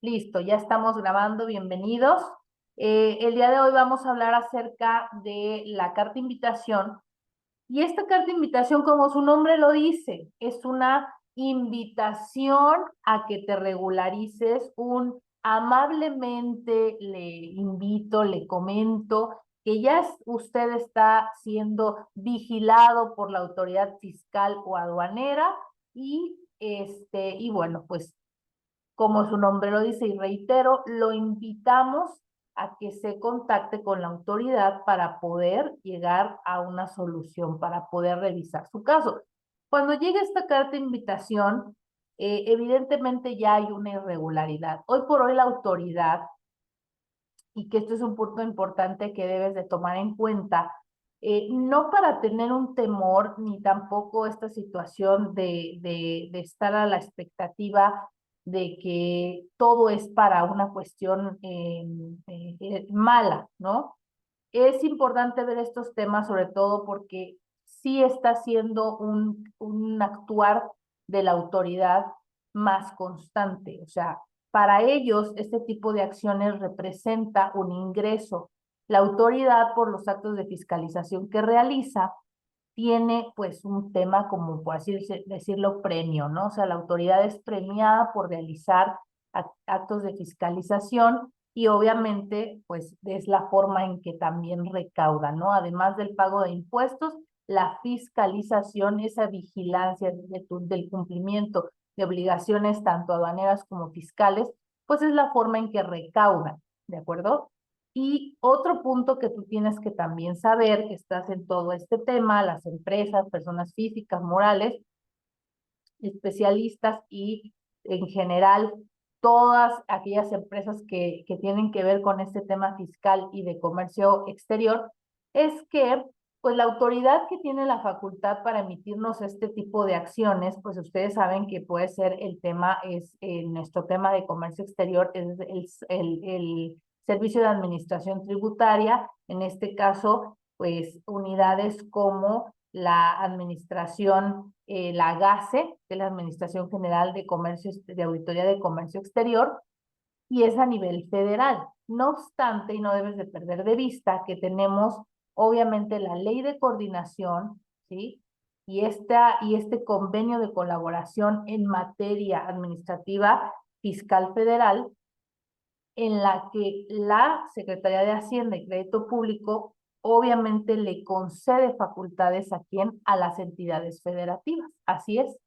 Listo, ya estamos grabando, bienvenidos. El día de hoy vamos a hablar acerca de la carta invitación. Y esta carta invitación, como su nombre lo dice, es una invitación a que te regularices, un amablemente le invito, le comento que ya usted está siendo vigilado por la autoridad fiscal o aduanera y bueno, pues como su nombre lo dice, y reitero, lo invitamos a que se contacte con la autoridad para poder llegar a una solución, para poder revisar su caso. Cuando llegue esta carta de invitación, evidentemente ya hay una irregularidad. Hoy por hoy la autoridad, y que esto es un punto importante que debes de tomar en cuenta, no para tener un temor, ni tampoco esta situación de estar a la expectativa de que todo es para una cuestión mala, ¿no? Es importante ver estos temas, sobre todo porque sí está siendo un actuar de la autoridad más constante. O sea, para ellos este tipo de acciones representa un ingreso. La autoridad, por los actos de fiscalización que realiza, tiene pues un tema como, por así decirlo, premio, ¿no? O sea, la autoridad es premiada por realizar actos de fiscalización y obviamente pues es la forma en que también recauda, ¿no? Además del pago de impuestos, la fiscalización, esa vigilancia del cumplimiento de obligaciones tanto aduaneras como fiscales, pues es la forma en que recaudan, ¿de acuerdo? Y otro punto que tú tienes que también saber, que estás en todo este tema, las empresas, personas físicas, morales, especialistas y en general todas aquellas empresas que tienen que ver con este tema fiscal y de comercio exterior, es que pues la autoridad que tiene la facultad para emitirnos este tipo de acciones, pues ustedes saben que puede ser el tema, es nuestro tema de comercio exterior, es el Servicio de Administración Tributaria, en este caso, pues unidades como la administración, la GACE, que es la Administración General de Comercio, de Auditoría de Comercio Exterior, y es a nivel federal. No obstante, y no debes de perder de vista que tenemos obviamente la ley de coordinación, ¿sí? Y este convenio de colaboración en materia administrativa fiscal federal, en la que la Secretaría de Hacienda y Crédito Público obviamente le concede facultades a quién, a las entidades federativas. Así es.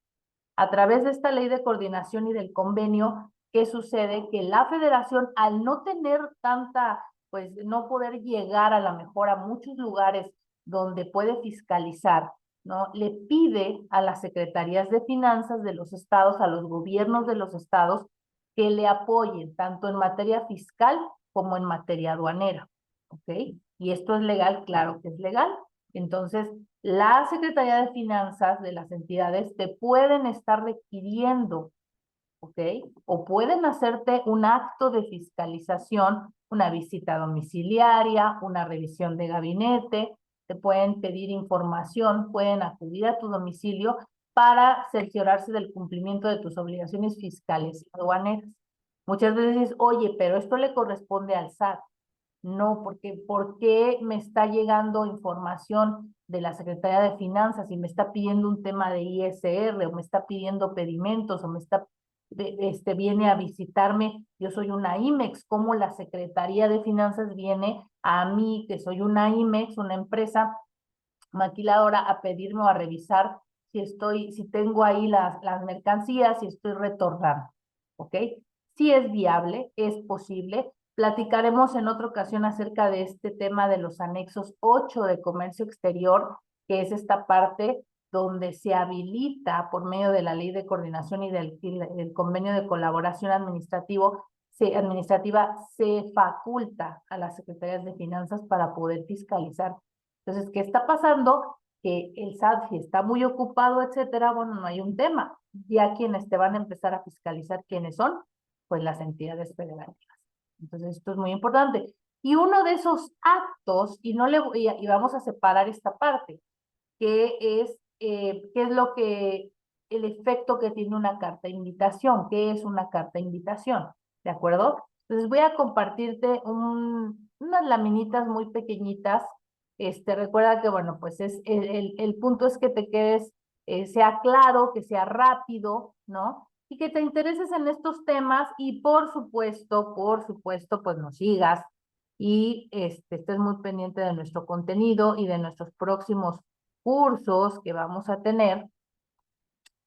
A través de esta ley de coordinación y del convenio, ¿qué sucede? Que la federación, al no tener tanta, pues no poder llegar a la mejor a muchos lugares donde puede fiscalizar, ¿no? Le pide a las secretarías de finanzas de los estados, a los gobiernos de los estados, que le apoyen tanto en materia fiscal como en materia aduanera, ¿ok? Y esto es legal, claro que es legal. Entonces, la Secretaría de Finanzas de las entidades te pueden estar requiriendo, ¿ok? O pueden hacerte un acto de fiscalización, una visita domiciliaria, una revisión de gabinete, te pueden pedir información, pueden acudir a tu domicilio para cerciorarse del cumplimiento de tus obligaciones fiscales y aduaneras. Muchas veces dices, oye, pero esto le corresponde al SAT. No, porque ¿por qué me está llegando información de la Secretaría de Finanzas y me está pidiendo un tema de ISR o me está pidiendo pedimentos o me está viene a visitarme? Yo soy una IMEX, ¿cómo la Secretaría de Finanzas viene a mí, que soy una IMEX, una empresa maquiladora, a pedirme o a revisar si tengo ahí las mercancías, si estoy retornando? ¿Ok? Sí es viable, es posible. Platicaremos en otra ocasión acerca de este tema de los anexos 8 de comercio exterior, que es esta parte donde se habilita por medio de la ley de coordinación y del convenio de colaboración administrativa, se faculta a las secretarías de finanzas para poder fiscalizar. Entonces, ¿qué está pasando? Que el SAT, si está muy ocupado, etcétera, bueno, no hay un tema. Ya quienes te van a empezar a fiscalizar, ¿quiénes son? Pues las entidades federativas. Entonces, esto es muy importante. Y uno de esos actos, y vamos a separar esta parte, qué es lo que, el efecto que tiene una carta de invitación. ¿Qué es una carta de invitación? ¿de acuerdo? Entonces voy a compartirte unas laminitas muy pequeñitas. Recuerda que, bueno, pues el punto es que te quedes, sea claro, que sea rápido, ¿no? Y que te intereses en estos temas y por supuesto, pues nos sigas y estés muy pendiente de nuestro contenido y de nuestros próximos cursos que vamos a tener,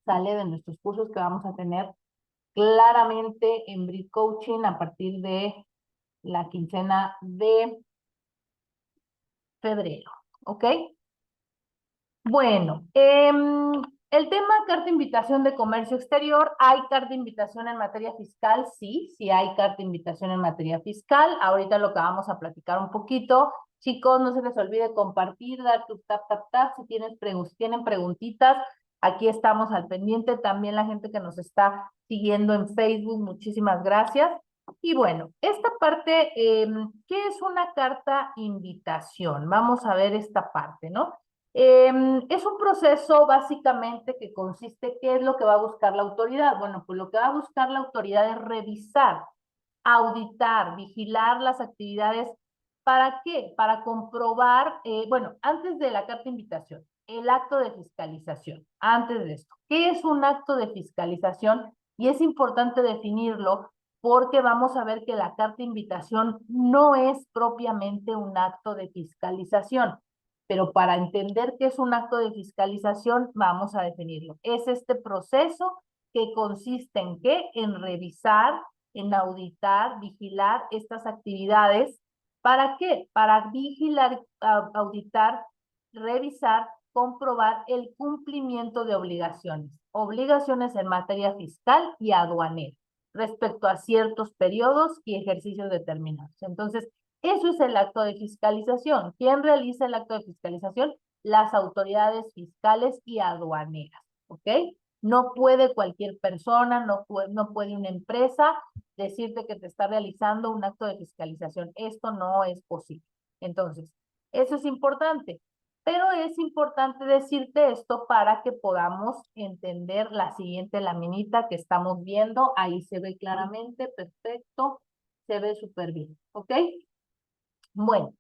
sale de nuestros cursos que vamos a tener claramente en Brit Coaching a partir de la quincena de febrero, ¿ok? Bueno, el tema carta de invitación de comercio exterior, ¿hay carta de invitación en materia fiscal? Sí, sí hay carta de invitación en materia fiscal. Ahorita lo que vamos a platicar un poquito. Chicos, no se les olvide compartir, dar tu tap, tap, tap. Si tienen preguntitas, aquí estamos al pendiente. También la gente que nos está siguiendo en Facebook, muchísimas gracias. Y bueno, esta parte, ¿qué es una carta invitación? Vamos a ver esta parte, ¿no? Es un proceso básicamente que consiste, ¿qué es lo que va a buscar la autoridad? Bueno, pues lo que va a buscar la autoridad es revisar, auditar, vigilar las actividades. ¿Para qué? Para comprobar, bueno, antes de la carta de invitación, el acto de fiscalización. Antes de esto, ¿qué es un acto de fiscalización? Y es importante definirlo porque vamos a ver que la carta de invitación no es propiamente un acto de fiscalización. Pero para entender qué es un acto de fiscalización, vamos a definirlo. Es este proceso que consiste en qué? En revisar, en auditar, vigilar estas actividades. ¿Para qué? Para vigilar, auditar, revisar, comprobar el cumplimiento de obligaciones. Obligaciones en materia fiscal y aduanera respecto a ciertos periodos y ejercicios determinados. Entonces, eso es el acto de fiscalización. ¿Quién realiza el acto de fiscalización? Las autoridades fiscales y aduaneras, ¿ok? No puede cualquier persona, no puede una empresa decirte que te está realizando un acto de fiscalización. Esto no es posible. Entonces, eso es importante. Pero es importante decirte esto para que podamos entender la siguiente laminita que estamos viendo. Ahí se ve claramente, perfecto, se ve súper bien, ¿ok? Bueno,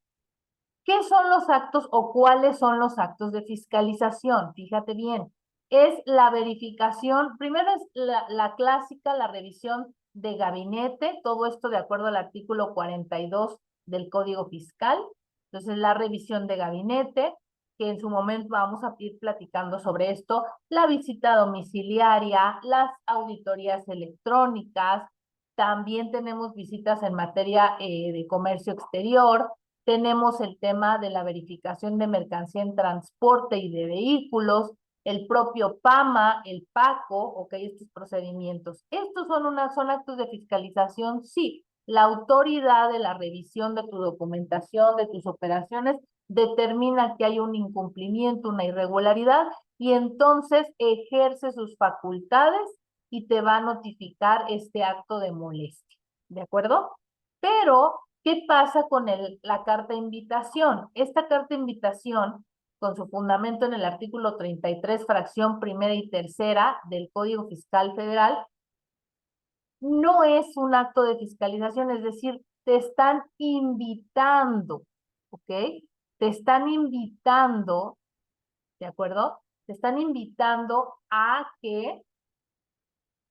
¿qué son los actos o cuáles son los actos de fiscalización? Fíjate bien, es la verificación, primero es la clásica, la revisión de gabinete, todo esto de acuerdo al artículo 42 del Código Fiscal. Entonces, la revisión de gabinete, que en su momento vamos a ir platicando sobre esto, la visita domiciliaria, las auditorías electrónicas, también tenemos visitas en materia de comercio exterior, tenemos el tema de la verificación de mercancía en transporte y de vehículos, el propio PAMA, el PACO, ok, estos procedimientos. ¿Estos son actos de fiscalización? Sí. La autoridad de la revisión de tu documentación, de tus operaciones, determina que hay un incumplimiento, una irregularidad, y entonces ejerce sus facultades y te va a notificar este acto de molestia. ¿De acuerdo? Pero ¿qué pasa con la carta de invitación? Esta carta de invitación, con su fundamento en el artículo 33, fracción primera y tercera del Código Fiscal Federal, no es un acto de fiscalización, es decir, te están invitando, ¿ok? Te están invitando, ¿de acuerdo? Te están invitando a que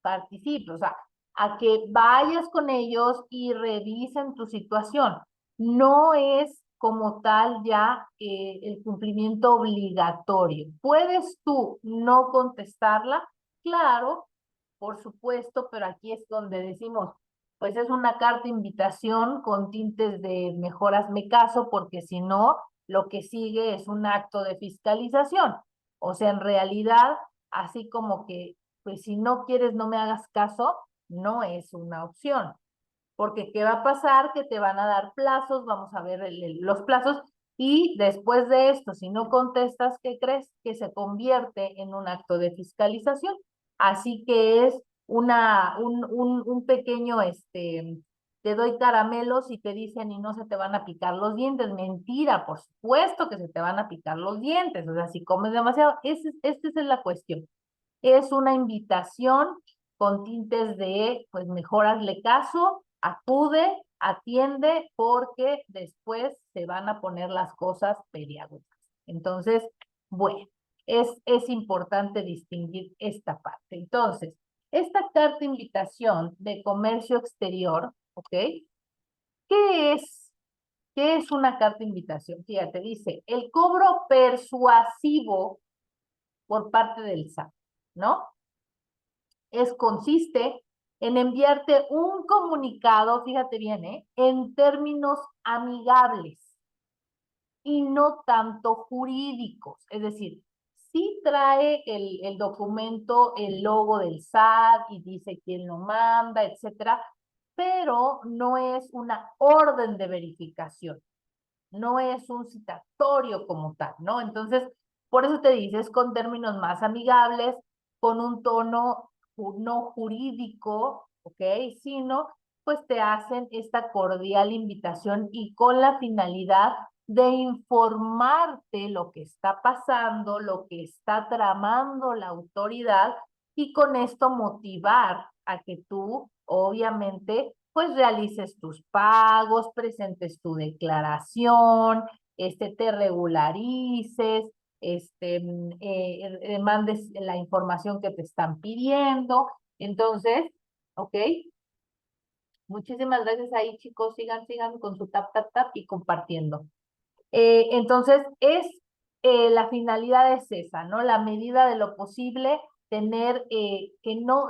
participes, o sea, a que vayas con ellos y revisen tu situación. No es como tal ya el cumplimiento obligatorio. ¿Puedes tú no contestarla? Claro, por supuesto, pero aquí es donde decimos, pues es una carta de invitación con tintes de mejor hazme caso, porque si no, lo que sigue es un acto de fiscalización. O sea, en realidad, así como que pues si no quieres, no me hagas caso, no es una opción. Porque ¿qué va a pasar? Que te van a dar plazos, vamos a ver los plazos, y después de esto, si no contestas, ¿qué crees? Que se convierte en un acto de fiscalización. Así que es un pequeño, te doy caramelos y te dicen y no se te van a picar los dientes. Mentira, por supuesto que se te van a picar los dientes. O sea, si comes demasiado, esta es la cuestión. Es una invitación con tintes de, pues mejor hazle caso, acude, atiende, porque después se van a poner las cosas peliagudas. Entonces, bueno, es importante distinguir esta parte. Entonces, esta carta de invitación de comercio exterior, ¿ok? ¿Qué es? ¿Qué es una carta de invitación? Fíjate, dice, el cobro persuasivo por parte del SAT, ¿no? Consiste en enviarte un comunicado, fíjate bien, en términos amigables y no tanto jurídicos. Es decir, sí trae el documento, el logo del SAT y dice quién lo manda, etcétera, pero no es una orden de verificación, no es un citatorio como tal, ¿no? Entonces, por eso te dices con términos más amigables, con un tono no jurídico, ¿ok? Sino, pues te hacen esta cordial invitación y con la finalidad de informarte lo que está pasando, lo que está tramando la autoridad y con esto motivar a que tú, obviamente, pues realices tus pagos, presentes tu declaración, te regularices, mandes la información que te están pidiendo. Entonces, ¿ok? Muchísimas gracias ahí, chicos. Sigan con su tap, tap, tap y compartiendo. Entonces, la finalidad es esa, ¿no? La medida de lo posible, tener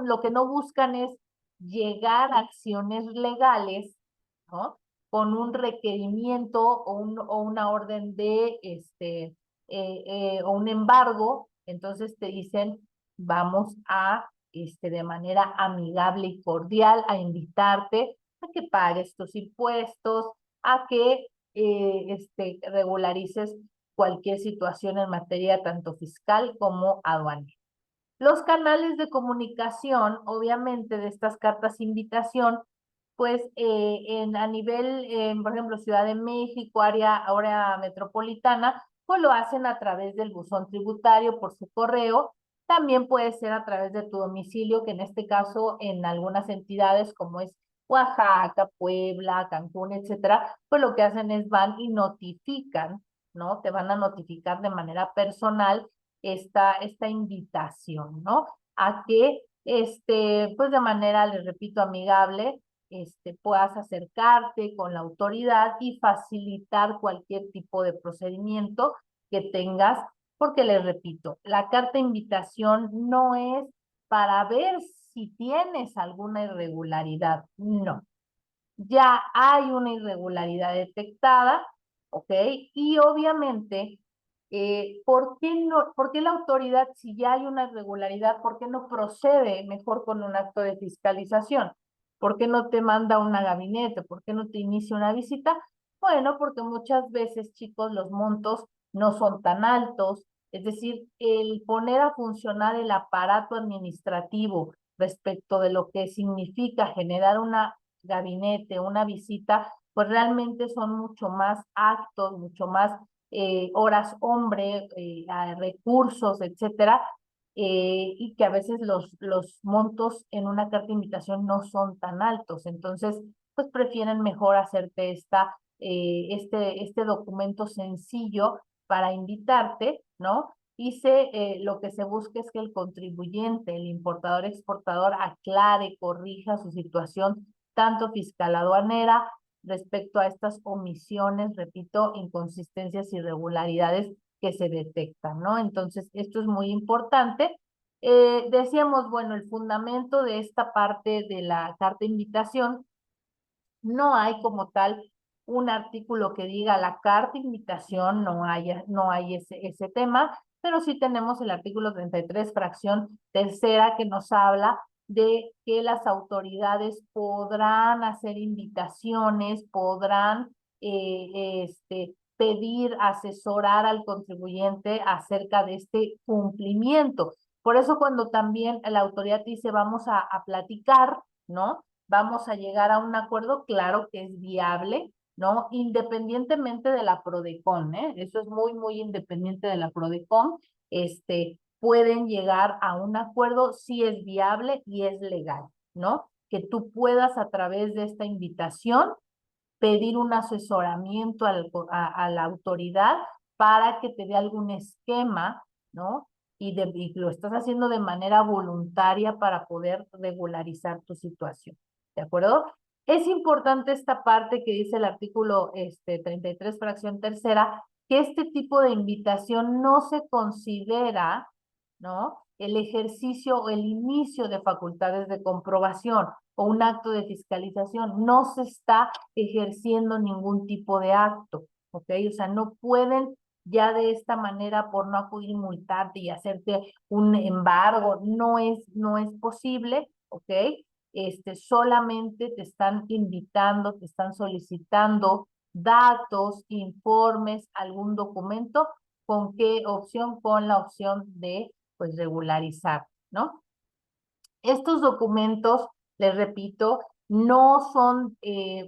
lo que no buscan es llegar a acciones legales, ¿no? Con un requerimiento o una orden de, o un embargo, entonces te dicen, vamos a, de manera amigable y cordial, a invitarte a que pagues tus impuestos, a que regularices cualquier situación en materia tanto fiscal como aduanera. Los canales de comunicación, obviamente, de estas cartas de invitación, pues a nivel, por ejemplo, Ciudad de México, área metropolitana, pues lo hacen a través del buzón tributario por su correo. También puede ser a través de tu domicilio, que en este caso en algunas entidades como es Oaxaca, Puebla, Cancún, etcétera, pues lo que hacen es van y notifican, ¿no? Te van a notificar de manera personal esta invitación, ¿no? A que, pues de manera, les repito, amigable, puedas acercarte con la autoridad y facilitar cualquier tipo de procedimiento que tengas, porque les repito, la carta de invitación no es para ver si tienes alguna irregularidad, no. Ya hay una irregularidad detectada, ¿ok? Y obviamente, ¿por qué la autoridad, si ya hay una irregularidad, por qué no procede mejor con un acto de fiscalización? ¿Por qué no te manda una gabinete? ¿Por qué no te inicia una visita? Bueno, porque muchas veces, chicos, los montos no son tan altos, es decir, el poner a funcionar el aparato administrativo respecto de lo que significa generar una gabinete, una visita, pues realmente son mucho más actos, mucho más horas hombre, recursos, etcétera, y que a veces los montos en una carta de invitación no son tan altos. Entonces, pues prefieren mejor hacerte este documento sencillo para invitarte, ¿no? Lo que se busca es que el contribuyente, el importador-exportador, aclare, corrija su situación, tanto fiscal aduanera, respecto a estas omisiones, repito, inconsistencias, irregularidades que se detectan, ¿no? Entonces, esto es muy importante. Decíamos, bueno, el fundamento de esta parte de la carta de invitación, no hay como tal un artículo que diga la carta de invitación, no hay ese tema, pero sí tenemos el artículo 33, fracción tercera, que nos habla de que las autoridades podrán hacer invitaciones, podrán pedir, asesorar al contribuyente acerca de este cumplimiento. Por eso cuando también la autoridad dice vamos a platicar, ¿no? Vamos a llegar a un acuerdo, claro que es viable, ¿no? Independientemente de la PRODECON, ¿eh? Eso es muy, muy independiente de la PRODECON. pueden llegar a un acuerdo si es viable y es legal, ¿no? Que tú puedas a través de esta invitación pedir un asesoramiento a la autoridad para que te dé algún esquema, ¿no? Y lo estás haciendo de manera voluntaria para poder regularizar tu situación, ¿de acuerdo? Es importante esta parte que dice el artículo 33, fracción tercera, que este tipo de invitación no se considera, ¿no? El ejercicio o el inicio de facultades de comprobación o un acto de fiscalización. No se está ejerciendo ningún tipo de acto, ¿ok? O sea, no pueden ya de esta manera por no acudir multarte y hacerte un embargo, no es posible, ¿ok? Solamente te están invitando, te están solicitando datos, informes, algún documento, ¿con qué opción? Con la opción de, pues, regularizar, ¿no? Estos documentos, les repito, no son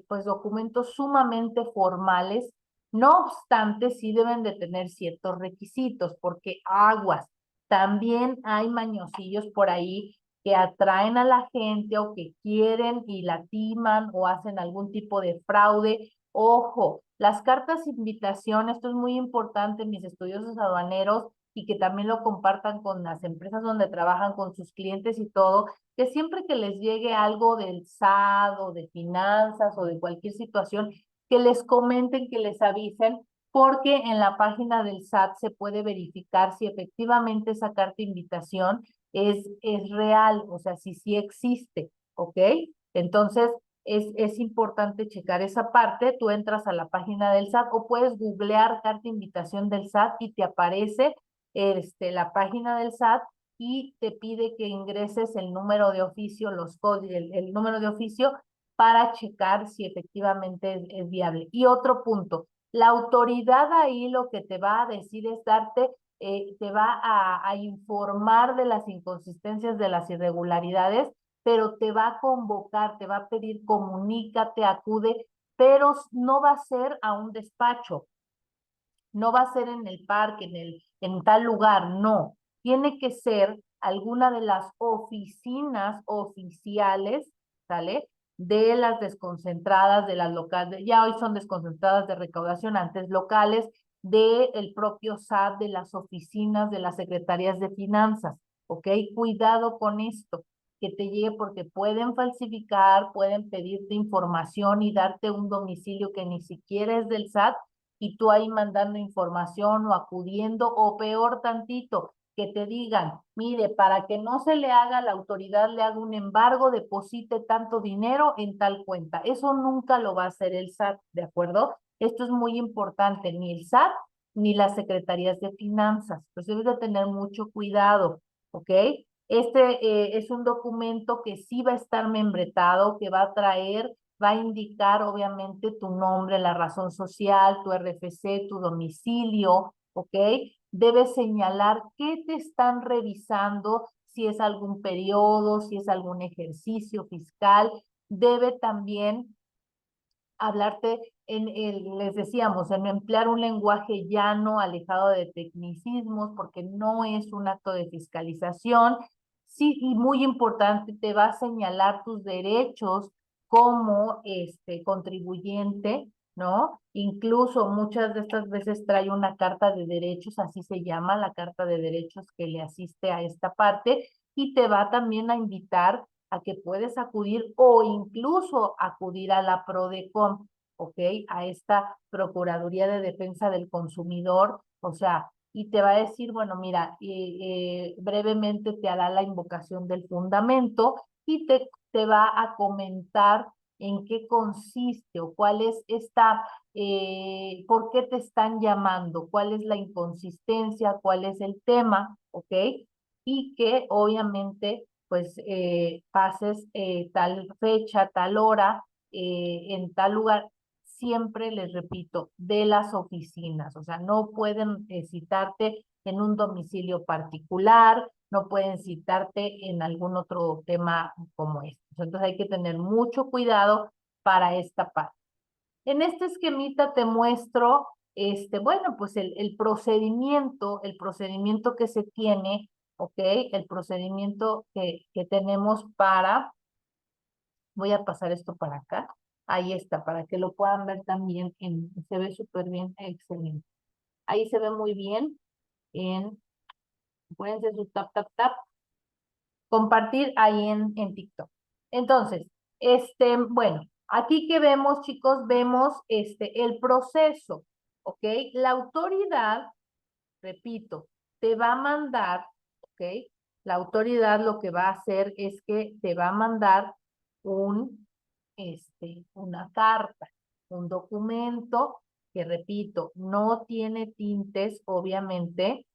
pues documentos sumamente formales, no obstante, sí deben de tener ciertos requisitos, porque aguas, también hay mañosillos por ahí que atraen a la gente o que quieren y la timan o hacen algún tipo de fraude. Ojo, las cartas invitación, esto es muy importante, mis estudiosos aduaneros, y que también lo compartan con las empresas donde trabajan, con sus clientes y todo, que siempre que les llegue algo del SAT o de finanzas o de cualquier situación, que les comenten, que les avisen, porque en la página del SAT se puede verificar si efectivamente esa carta de invitación es real, o sea, si sí existe, ¿ok? Entonces, es importante checar esa parte. Tú entras a la página del SAT o puedes googlear carta de invitación del SAT y te aparece la página del SAT y te pide que ingreses el número de oficio, los códigos, el número de oficio para checar si efectivamente es viable. Y otro punto, la autoridad ahí lo que te va a decir es darte, te va a informar de las inconsistencias, de las irregularidades, pero te va a convocar, te va a pedir comunícate, acude, pero no va a ser a un despacho, no va a ser en el parque, en tal lugar, no. Tiene que ser alguna de las oficinas oficiales, ¿sale? De las desconcentradas, de las locales, ya hoy son desconcentradas de recaudación, antes locales, del propio SAT, de las oficinas, de las secretarías de finanzas, ¿ok? Cuidado con esto, que te llegue porque pueden falsificar, pueden pedirte información y darte un domicilio que ni siquiera es del SAT y tú ahí mandando información o acudiendo, o peor tantito, que te digan, mire, para que no se le haga, la autoridad le haga un embargo, deposite tanto dinero en tal cuenta. Eso nunca lo va a hacer el SAT, ¿de acuerdo? Esto es muy importante, ni el SAT ni las secretarías de finanzas. Pues debes de tener mucho cuidado, ¿ok? Es un documento que sí va a estar membretado, que va a traer, va a indicar obviamente tu nombre, la razón social, tu RFC, tu domicilio, ¿ok? Debes señalar qué te están revisando, si es algún periodo, si es algún ejercicio fiscal. Debe también hablarte les decíamos, en emplear un lenguaje llano, alejado de tecnicismos, porque no es un acto de fiscalización. Sí, y muy importante, te va a señalar tus derechos como contribuyente, ¿no? Incluso muchas de estas veces trae una carta de derechos, así se llama, la carta de derechos que le asiste a esta parte, y te va también a invitar a que puedes acudir o incluso acudir a la PRODECON, ¿ok? A esta Procuraduría de Defensa del Consumidor, o sea, y te va a decir, bueno, mira, brevemente te hará la invocación del fundamento y te va a comentar en qué consiste o cuál es por qué te están llamando, cuál es la inconsistencia, cuál es el tema, ¿ok? Y que obviamente pues pases tal fecha, tal hora, en tal lugar, siempre les repito, de las oficinas, o sea, no pueden citarte en un domicilio particular, no pueden citarte en algún otro tema como este. Entonces hay que tener mucho cuidado para esta parte. En este esquemita te muestro, bueno, pues el procedimiento que se tiene ¿ok? El procedimiento que tenemos para, voy a pasar esto para acá, ahí está, para que lo puedan ver también, se ve súper bien, excelente. Ahí se ve muy bien acuérdense su tap, tap, tap, compartir ahí en TikTok. Entonces, bueno, aquí que vemos, chicos, vemos el proceso, ¿ok? La autoridad, repito, te va a mandar, ¿ok? La autoridad lo que va a hacer es que te va a mandar una carta, un documento que, repito, no tiene tintes, obviamente,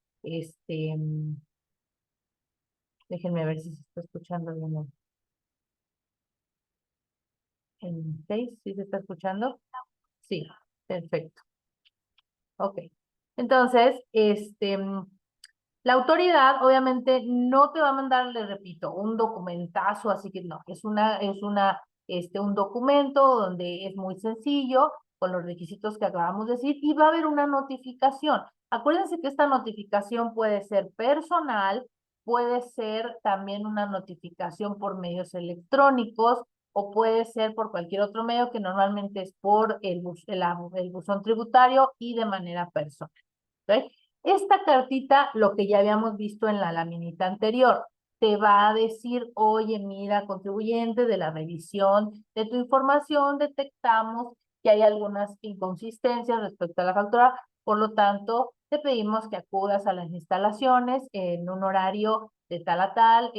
déjenme ver si se está escuchando bien en 6, ¿sí se está escuchando? Sí, perfecto. Ok. Entonces, la autoridad obviamente no te va a mandar, le repito, un documentazo, así que no, un documento donde es muy sencillo, con los requisitos que acabamos de decir, y va a haber una notificación. Acuérdense que esta notificación puede ser personal, puede ser también una notificación por medios electrónicos, o puede ser por cualquier otro medio que normalmente es por el buzón tributario y de manera personal. ¿Okay? Esta cartita, lo que ya habíamos visto en la laminita anterior, te va a decir, oye, mira, contribuyente, de la revisión de tu información, detectamos que hay algunas inconsistencias respecto a la factura, por lo tanto, te pedimos que acudas a las instalaciones en un horario de tal a tal,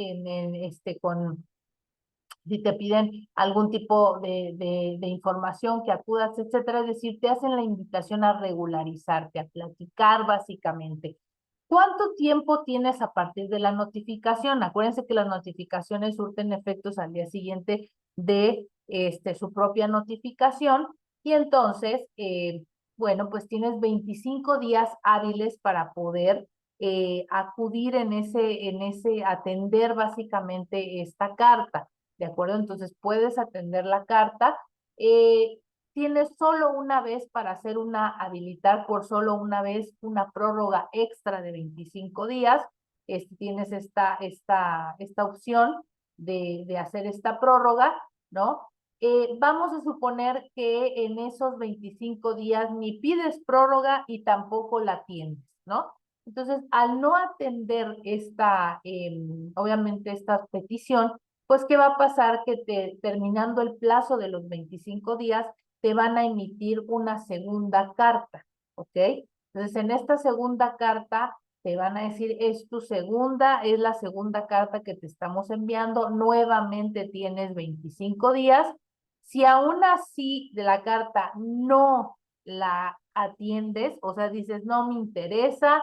si te piden algún tipo de información, que acudas, etcétera. Es decir, te hacen la invitación a regularizarte, a platicar básicamente. ¿Cuánto tiempo tienes a partir de la notificación? Acuérdense que las notificaciones surten efectos al día siguiente de su propia notificación, y entonces, bueno, pues tienes 25 días hábiles para poder acudir atender básicamente esta carta. ¿De acuerdo? Entonces puedes atender la carta. Tienes solo una vez para habilitar por solo una vez una prórroga extra de 25 días. Tienes esta opción de hacer esta prórroga, ¿no? Vamos a suponer que en esos 25 días ni pides prórroga y tampoco la tienes, ¿no? Entonces, al no atender obviamente esta petición, pues, ¿qué va a pasar? Que terminando el plazo de los 25 días, te van a emitir una segunda carta, ¿ok? Entonces, en esta segunda carta, te van a decir, es la segunda carta que te estamos enviando, nuevamente tienes 25 días. Si aún así de la carta no la atiendes, o sea, dices, no me interesa,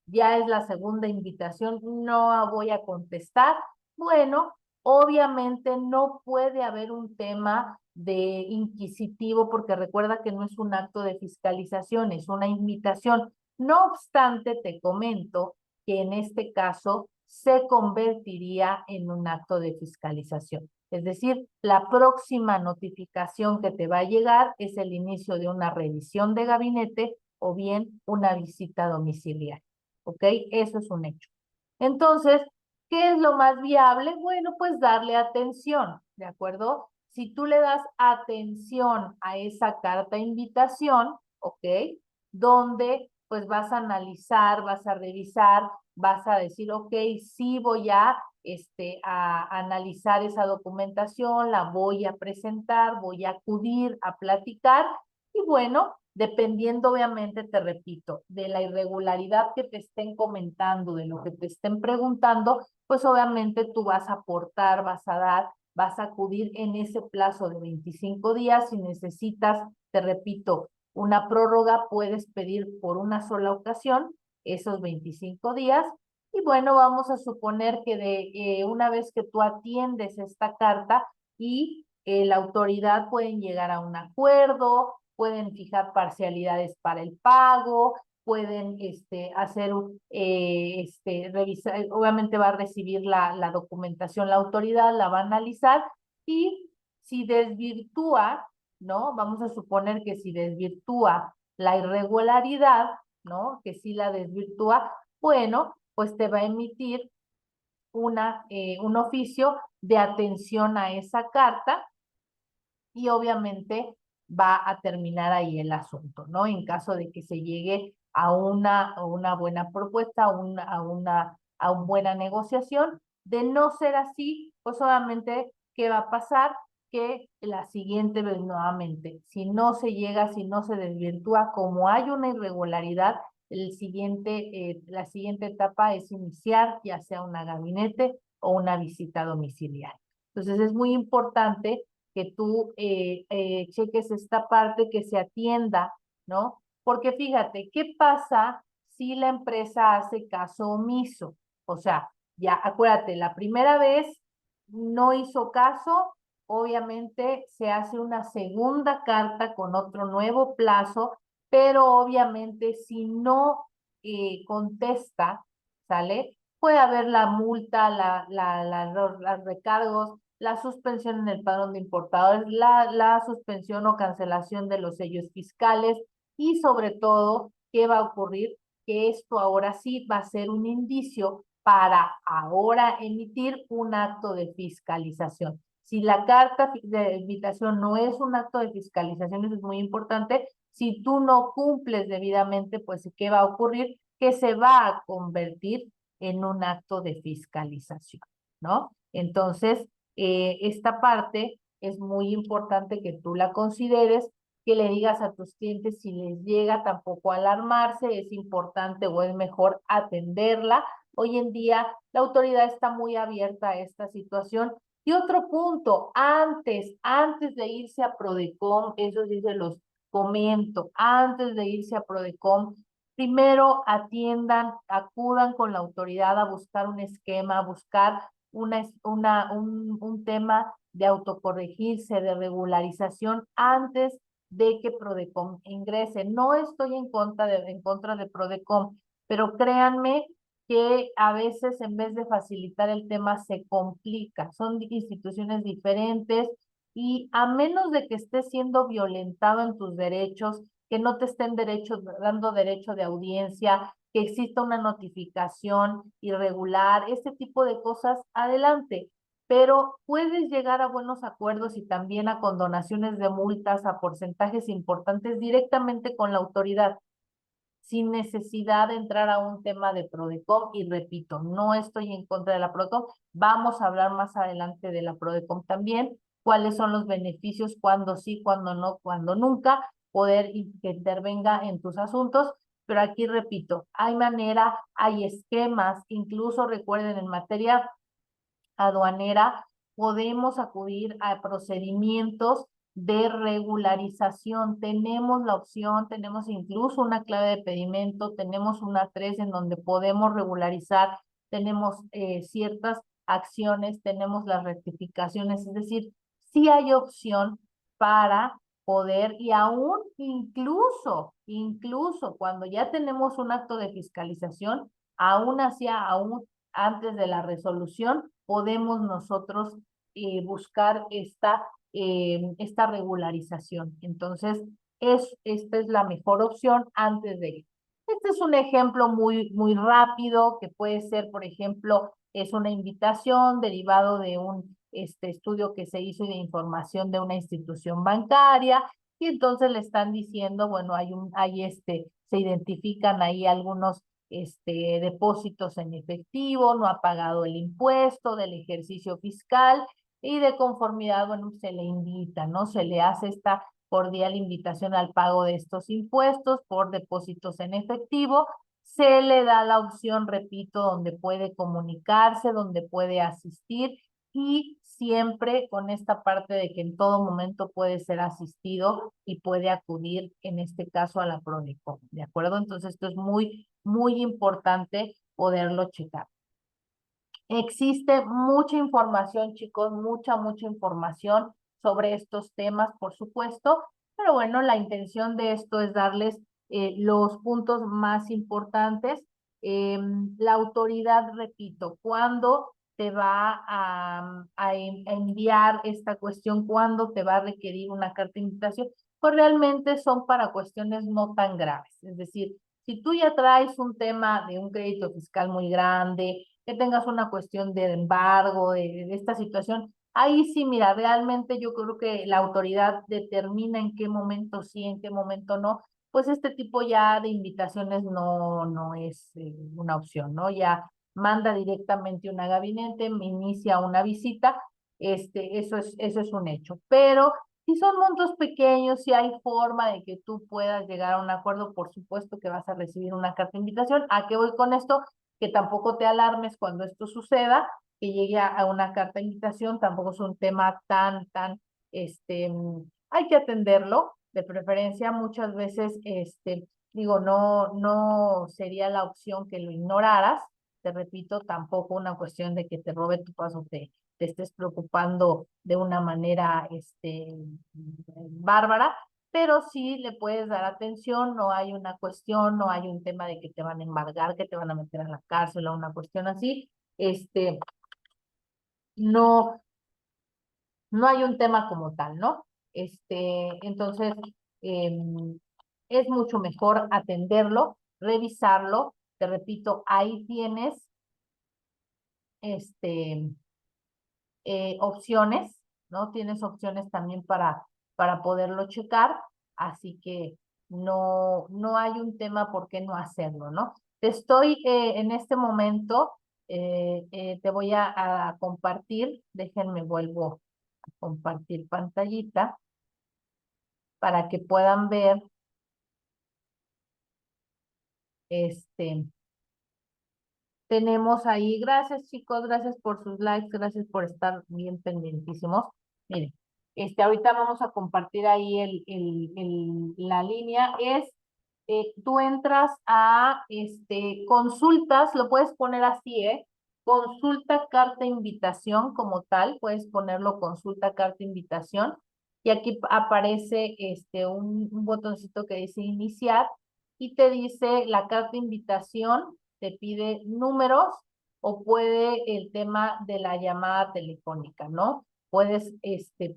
ya es la segunda invitación, no voy a contestar, bueno, obviamente no puede haber un tema de inquisitivo, porque recuerda que no es un acto de fiscalización, es una invitación. No obstante, te comento que en este caso se convertiría en un acto de fiscalización. Es decir, la próxima notificación que te va a llegar es el inicio de una revisión de gabinete o bien una visita domiciliaria. ¿Ok? Eso es un hecho. Entonces, ¿qué es lo más viable? Bueno, pues darle atención, ¿de acuerdo? Si tú le das atención a esa carta invitación, ¿ok? Donde pues vas a analizar, vas a revisar, vas a decir, ok, sí voy a analizar esa documentación, la voy a presentar, voy a acudir a platicar, y bueno, dependiendo obviamente, te repito, de la irregularidad que te estén comentando, de lo que te estén preguntando, pues obviamente tú vas a aportar, vas a acudir en ese plazo de 25 días. Si necesitas, te repito, una prórroga, puedes pedir por una sola ocasión esos 25 días. Y bueno, vamos a suponer que una vez que tú atiendes esta carta y la autoridad, pueden llegar a un acuerdo, pueden fijar parcialidades para el pago, pueden revisar, obviamente va a recibir la documentación la autoridad, la va a analizar, y si desvirtúa, ¿no? Vamos a suponer que si desvirtúa la irregularidad, ¿no? Que si la desvirtúa, bueno, pues te va a emitir un oficio de atención a esa carta y obviamente va a terminar ahí el asunto, ¿no? En caso de que se llegue a una buena propuesta, a una buena negociación. De no ser así, pues obviamente, ¿qué va a pasar? Que la siguiente vez nuevamente, si no se llega, si no se desvirtúa, como hay una irregularidad, la siguiente etapa es iniciar ya sea una gabinete o una visita domiciliaria. Entonces es muy importante que tú cheques esta parte, que se atienda, ¿no? Porque fíjate, ¿qué pasa si la empresa hace caso omiso? O sea, ya acuérdate, la primera vez no hizo caso, obviamente se hace una segunda carta con otro nuevo plazo, pero obviamente si no contesta, ¿sale? Puede haber la multa, los recargos, la suspensión en el padrón de importadores, la suspensión o cancelación de los sellos fiscales y sobre todo, ¿qué va a ocurrir? Que esto ahora sí va a ser un indicio para ahora emitir un acto de fiscalización. Si la carta de invitación no es un acto de fiscalización, eso es muy importante, si tú no cumples debidamente, pues ¿qué va a ocurrir? Que se va a convertir en un acto de fiscalización, ¿no? Entonces, esta parte es muy importante que tú la consideres, que le digas a tus clientes si les llega tampoco a alarmarse, es importante o es mejor atenderla. Hoy en día la autoridad está muy abierta a esta situación. Y otro punto, antes de irse a Prodecom, eso sí se los comento, antes de irse a Prodecom, primero atiendan, acudan con la autoridad a buscar un esquema, a buscar un tema de autocorregirse, de regularización antes de que Prodecom ingrese. No estoy en contra de Prodecom, pero créanme que a veces en vez de facilitar el tema se complica. Son instituciones diferentes y a menos de que estés siendo violentado en tus derechos, que no te estén dando derecho de audiencia, que exista una notificación irregular, este tipo de cosas, adelante. Pero puedes llegar a buenos acuerdos y también a condonaciones de multas a porcentajes importantes directamente con la autoridad, sin necesidad de entrar a un tema de Prodecom. Y repito, no estoy en contra de la Prodecom, vamos a hablar más adelante de la Prodecom también, cuáles son los beneficios, cuándo sí, cuándo no, cuándo nunca, poder que intervenga en tus asuntos. Pero aquí repito, hay manera, hay esquemas, incluso recuerden en materia aduanera, podemos acudir a procedimientos de regularización. Tenemos la opción, tenemos incluso una clave de pedimento, tenemos una 3 en donde podemos regularizar, tenemos ciertas acciones, tenemos las rectificaciones, es decir, sí hay opción para poder, y aún incluso cuando ya tenemos un acto de fiscalización, aún así, aún antes de la resolución, podemos nosotros buscar esta regularización. Entonces, esta es la mejor opción antes de ir. Este es un ejemplo muy rápido que puede ser, por ejemplo, es una invitación derivado de un estudio que se hizo de información de una institución bancaria y entonces le están diciendo, bueno, se identifican ahí algunos depósitos en efectivo, no ha pagado el impuesto del ejercicio fiscal y de conformidad, bueno, se le invita, ¿no? Se le hace esta cordial invitación al pago de estos impuestos por depósitos en efectivo. Se le da la opción, repito, donde puede comunicarse, donde puede asistir y siempre con esta parte de que en todo momento puede ser asistido y puede acudir, en este caso, a la Prodecom, ¿de acuerdo? Entonces, esto es muy importante poderlo checar. Existe mucha información, chicos, mucha información sobre estos temas, por supuesto, pero bueno, la intención de esto es darles los puntos más importantes. La autoridad, repito, ¿cuándo te va a enviar esta cuestión? ¿Cuándo te va a requerir una carta de invitación? Pues realmente son para cuestiones no tan graves. Es decir, si tú ya traes un tema de un crédito fiscal muy grande, que tengas una cuestión de embargo, de esta situación. Ahí sí, mira, realmente yo creo que la autoridad determina en qué momento sí, en qué momento no. Pues este tipo ya de invitaciones no es una opción, ¿no? Ya manda directamente una gabinete, inicia una visita, eso es un hecho. Pero si son montos pequeños, si hay forma de que tú puedas llegar a un acuerdo, por supuesto que vas a recibir una carta de invitación. ¿A qué voy con esto? Que tampoco te alarmes cuando esto suceda, que llegue a una carta de invitación, tampoco es un tema tan, hay que atenderlo, de preferencia muchas veces, digo, no sería la opción que lo ignoraras, te repito, tampoco una cuestión de que te robe tu paso, te estés preocupando de una manera, bárbara, pero sí le puedes dar atención, no hay una cuestión, no hay un tema de que te van a embargar, que te van a meter a la cárcel o una cuestión así, no, no hay un tema como tal, ¿no? Entonces, es mucho mejor atenderlo, revisarlo, te repito, ahí tienes, este, opciones, ¿no? Tienes opciones también para poderlo checar, así que no hay un tema por qué no hacerlo, ¿no? Te estoy en este momento, te voy a compartir, déjenme vuelvo a compartir pantallita para que puedan ver, este, tenemos ahí, gracias chicos, gracias por sus likes, gracias por estar bien pendientísimos. Miren, ahorita vamos a compartir ahí la línea. Tú entras a consultas, lo puedes poner así, consulta carta invitación como tal, puedes ponerlo consulta carta invitación. Y aquí aparece un botoncito que dice iniciar y te dice la carta invitación, te pide números o puede el tema de la llamada telefónica, ¿no? Puedes,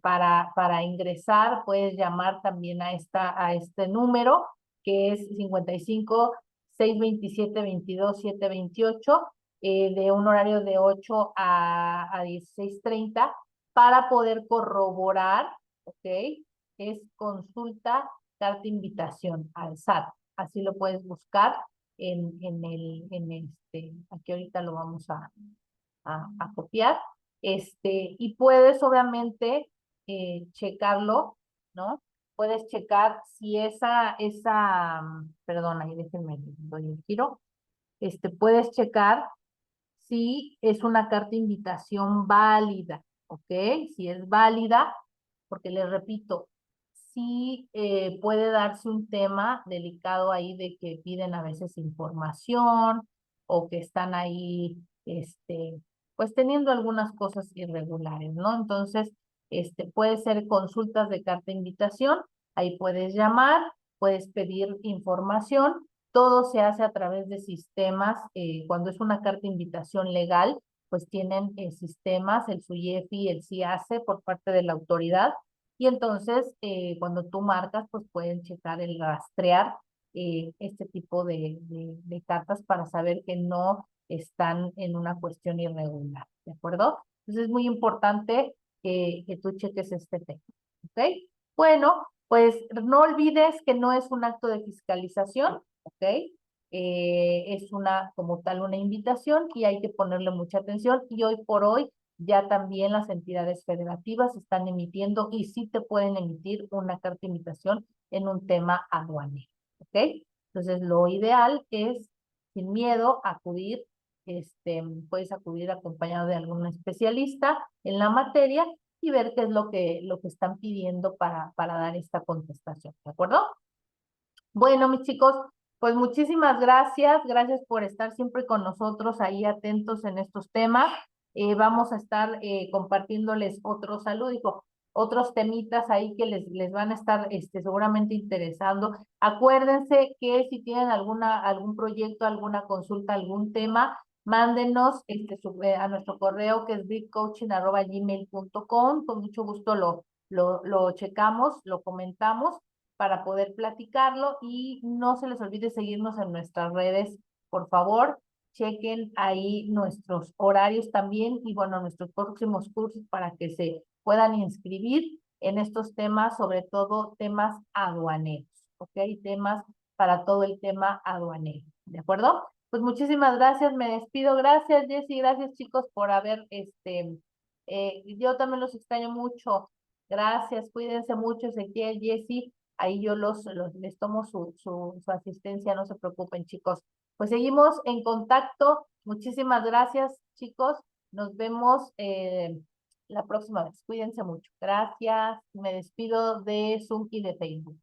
para ingresar, puedes llamar también a este número, que es 55 627 22 728, de un horario de 8 a 16:30, para poder corroborar, ¿ok? Es consulta, carta invitación al SAT. Así lo puedes buscar aquí ahorita lo vamos a copiar, y puedes obviamente checarlo, ¿no? Puedes checar si perdón, ahí déjenme, doy el giro, puedes checar si es una carta de invitación válida, ¿ok? Si es válida, porque les repito, sí puede darse un tema delicado ahí de que piden a veces información o que están ahí, pues teniendo algunas cosas irregulares, ¿no? Entonces, puede ser consultas de carta de invitación, ahí puedes llamar, puedes pedir información, todo se hace a través de sistemas, cuando es una carta de invitación legal, pues tienen sistemas, el SUYEFI, el CIACE por parte de la autoridad, y entonces cuando tú marcas, pues pueden checar el rastrear este tipo de cartas para saber que no están en una cuestión irregular, ¿de acuerdo? Entonces es muy importante que tú cheques este tema, ¿ok? Bueno, pues no olvides que no es un acto de fiscalización, ¿ok? Es como tal una invitación y hay que ponerle mucha atención, y hoy por hoy ya también las entidades federativas están emitiendo y sí te pueden emitir una carta de invitación en un tema aduanero, ¿ok? Entonces lo ideal es, sin miedo, acudir, puedes acudir acompañado de algún especialista en la materia y ver qué es lo que están pidiendo para dar esta contestación, ¿de acuerdo? Bueno, mis chicos, pues muchísimas gracias. Gracias por estar siempre con nosotros ahí atentos en estos temas. Vamos a estar compartiéndoles otros saludos, otros temitas ahí que les van a estar seguramente interesando. Acuérdense que si tienen algún proyecto, alguna consulta, algún tema, mándenos a nuestro correo, que es britcoaching@gmail.com. Con mucho gusto lo checamos, lo comentamos para poder platicarlo, y no se les olvide seguirnos en nuestras redes, por favor. chequen ahí nuestros horarios también y bueno, nuestros próximos cursos para que se puedan inscribir en estos temas, sobre todo temas aduaneros, ¿ok? Temas para todo el tema aduanero, ¿de acuerdo? Pues muchísimas gracias, me despido. Gracias, Jessy, gracias chicos por haber, yo también los extraño mucho. Gracias, cuídense mucho, Ezequiel, Jessy. Ahí yo les tomo su asistencia, no se preocupen, chicos. Pues seguimos en contacto. Muchísimas gracias, chicos. Nos vemos la próxima vez. Cuídense mucho. Gracias. Me despido de Zoom y de Facebook.